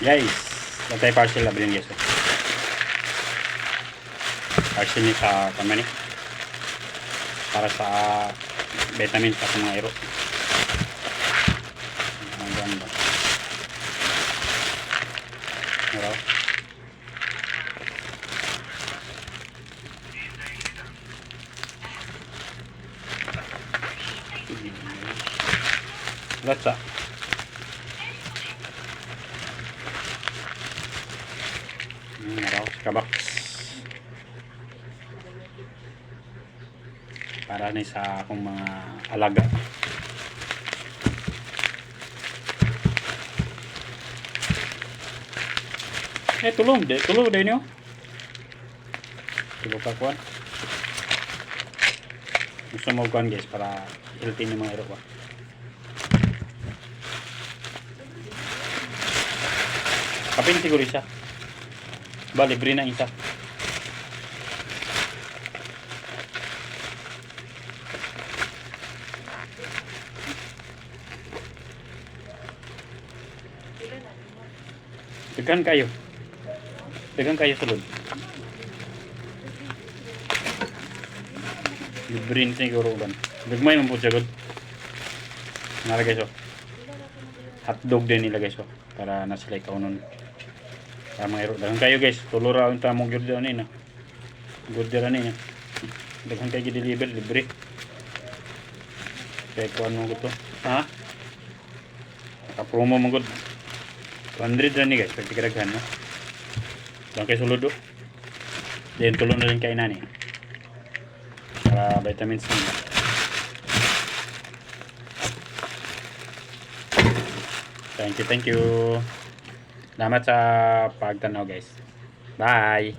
Guys, natay parcel na bilhin guys. Parcel ni sa kamani. Para sa vitamin sa mga iro. Ang ganda. Maraw. Latsa. Maraw sa kabak. Para ni sa akong mga alaga. Tulong din nyo. Tulong ka kuhan. Gusto mo kuhan guys para healthy ni mga iro ko. Kapin siguro siya. Ba, libre na isa. Degan kayo sulod. Libre na siguro ulan. Dagmay man po siya good. Nara guys oh. Hotdog din nila guys oh. Para nasa like kaunon. Para mga iro. Dagan kayo guys. Tulor ang tamong gurdiran nina. Gurdiran nina. Dagan kayo deliver libre. Kaya kuhan mo ko to. Ha? Naka-promo mo good. 200 na ni guys. Pagtikiraghan no. Dagan kayo sulod oh. Then tulong na rin kayo na ni. Para vitamins nila. Thank you. Salamat sa pagtanaw guys. Bye!